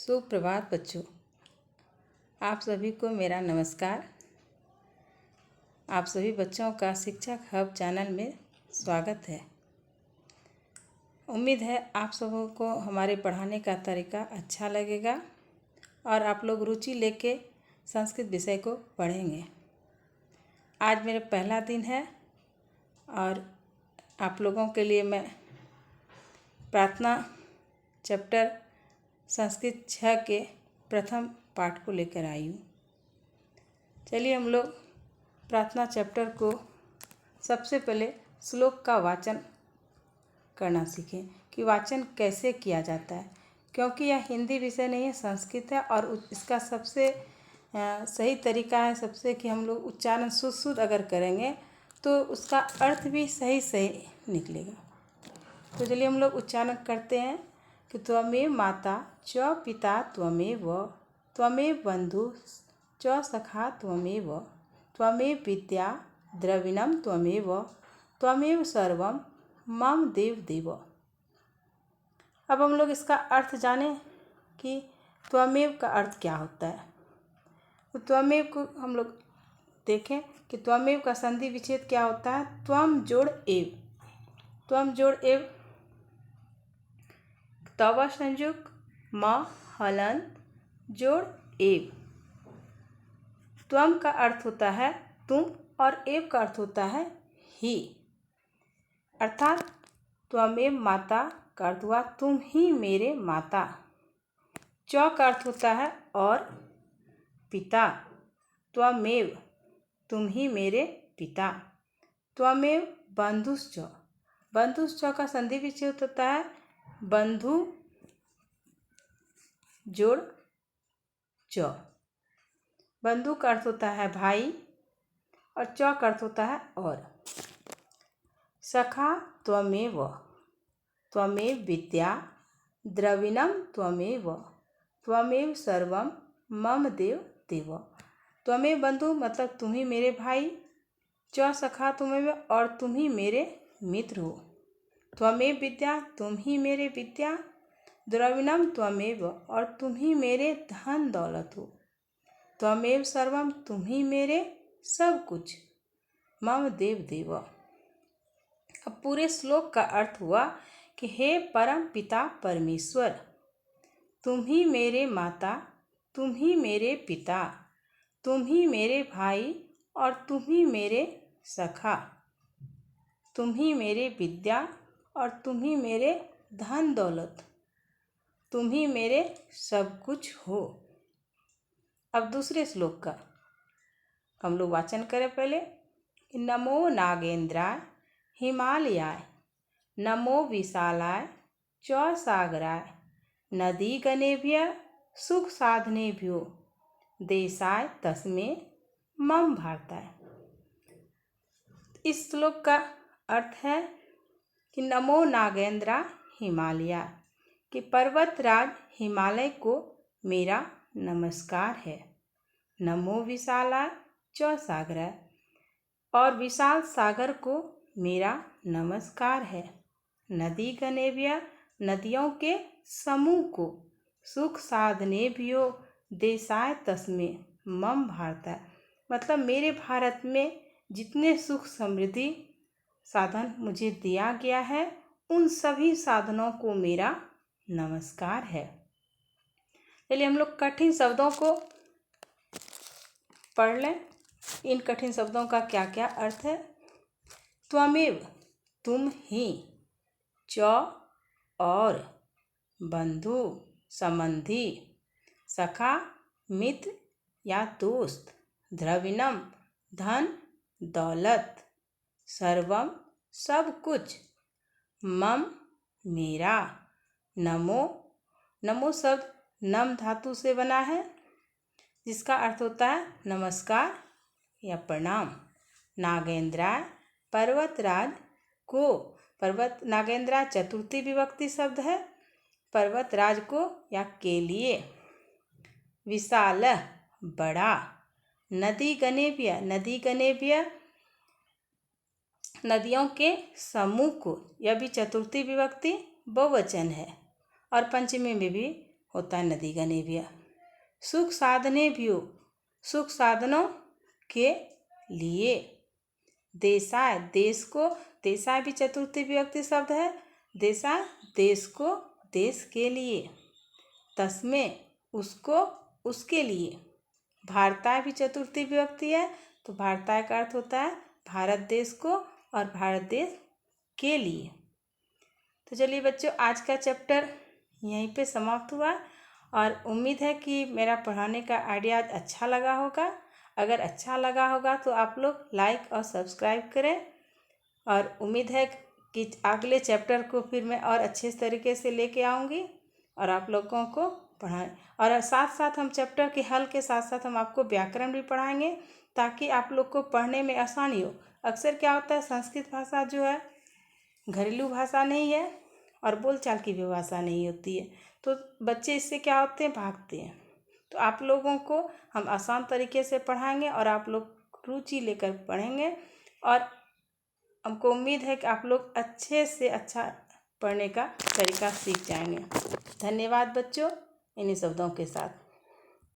सुप्रभात बच्चों, आप सभी को मेरा नमस्कार। आप सभी बच्चों का शिक्षक हब चैनल में स्वागत है। उम्मीद है आप सबों को हमारे पढ़ाने का तरीका अच्छा लगेगा और आप लोग रुचि लेके संस्कृत विषय को पढ़ेंगे। आज मेरा पहला दिन है और आप लोगों के लिए मैं प्रार्थना चैप्टर संस्कृत 6 के प्रथम पाठ को लेकर आई हूँ। चलिए हम लोग प्रार्थना चैप्टर को सबसे पहले श्लोक का वाचन करना सीखें कि वाचन कैसे किया जाता है, क्योंकि यह हिंदी विषय नहीं है, संस्कृत है और इसका सबसे सही तरीका है सबसे कि हम लोग उच्चारण शुद्ध अगर करेंगे तो उसका अर्थ भी सही निकलेगा। तो चलिए हम लोग उच्चारण करते हैं कि त्वमेव माता च पिता त्वमेव, त्वमेव बंधु च सखा त्वमेव, त्वमेव विद्या द्रविणम त्वमेव, त्वमेव सर्वम मम देव देव। अब हम लोग इसका अर्थ जानें कि त्वमेव का अर्थ क्या होता है। तो त्वमेव को हम लोग देखें कि त्वमेव का संधि विच्छेद क्या होता है। त्वम जोड़ एव, त्वम जोड़ एव, तव संयुक्त म हलंत जोड़ एव। त्वम का अर्थ होता है तुम और एव का अर्थ होता है ही, अर्थात त्वमेव माता का अर्थ हुआ तुम ही मेरे माता। च का अर्थ होता है और पिता, त्वमेव तुम ही मेरे पिता। त्वमेव बंधुश्च, बंधुश्च का संधि विच्छेद होता है बंधु जोड़ च। बंधु का अर्थ होता है भाई और च का अर्थ होता है और। सखा त्वमेव, त्वमेव विद्या द्रविणम त्वमेव, त्वमेव सर्वम मम देव देव। त्वमेव बंधु मतलब तुम ही मेरे भाई, च सखा तुम्हें और तुम ही मेरे मित्र हो, त्वमेव विद्या तुम ही मेरे विद्या, द्रविणम त्वमेव और तुम ही मेरे धन दौलत हो, त्वमेव सर्वम तुम ही मेरे सब कुछ, मम देव देव। अब पूरे श्लोक का अर्थ हुआ कि हे परम पिता परमेश्वर, तुम ही मेरे माता, तुम ही मेरे पिता, तुम ही मेरे भाई और तुम ही मेरे सखा, तुम ही मेरे विद्या और तुम ही मेरे धन दौलत, तुम ही मेरे सब कुछ हो। अब दूसरे श्लोक का हम लोग वाचन करें पहले। नमो नागेंद्राय हिमालयाय, नमो विशालाय च सागराय, नदी गणेभ्य सुख साधनेभ्यो, देशाय तस्मे मम भारताय। इस श्लोक का अर्थ है कि नमो नागेंद्रा हिमालय, कि पर्वतराज हिमालय को मेरा नमस्कार है। नमो विशाला च सागर, और विशाल सागर को मेरा नमस्कार है। नदी गणेभ्य नदियों के समूह को, सुख साधनेभ्यो देशाय तस्मे मम भारताय मतलब मेरे भारत में जितने सुख समृद्धि साधन मुझे दिया गया है उन सभी साधनों को मेरा नमस्कार है। चलिए हम लोग कठिन शब्दों को पढ़ लें। इन कठिन शब्दों का क्या क्या अर्थ है। त्वमेव तुम ही, च और बंधु संबंधी, सखा मित्र या दोस्त, द्रविणम धन दौलत, सर्वम सब कुछ, मम मेरा। नमो, नमो शब्द नम धातु से बना है जिसका अर्थ होता है नमस्कार या प्रणाम। नागेंद्राय पर्वतराज को, पर्वत नागेंद्रा चतुर्थी विभक्ति शब्द है, पर्वतराज को या के लिए। विशाल बड़ा, नदी गणेभ्य, नदी गणेभ्य नदियों के समूह को, यह भी चतुर्थी विभक्ति बहुवचन है और पंचमी में भी होता है नदी का नेभिया। सुख साधने भ्यो, सुख साधनों के लिए। देशाय, देश को, देशाय भी चतुर्थी विभक्ति शब्द है। देशाय, देश को, देश के लिए। तस्मै, उसको, उसके लिए। भारताय भी चतुर्थी विभक्ति है, तो भारताय का अर्थ होता है भारत देश को और भारत देश के लिए। तो चलिए बच्चों, आज का चैप्टर यहीं पे समाप्त हुआ और उम्मीद है कि मेरा पढ़ाने का आइडिया अच्छा लगा होगा। अगर अच्छा लगा होगा तो आप लोग लाइक और सब्सक्राइब करें और उम्मीद है कि अगले चैप्टर को फिर मैं और अच्छे तरीके से लेके आऊँगी और आप लोगों को पढ़ाएं। और साथ साथ हम चैप्टर के हल के साथ साथ हम आपको व्याकरण भी पढ़ाएंगे ताकि आप लोग को पढ़ने में आसानी हो। अक्सर क्या होता है, संस्कृत भाषा जो है घरेलू भाषा नहीं है और बोलचाल की भी भाषा नहीं होती है, तो बच्चे इससे क्या होते हैं, भागते हैं। तो आप लोगों को हम आसान तरीके से पढ़ाएंगे और आप लोग रुचि लेकर पढ़ेंगे और हमको उम्मीद है कि आप लोग अच्छे से अच्छा पढ़ने का तरीका सीख जाएंगे। धन्यवाद बच्चों, इन्हीं शब्दों के साथ।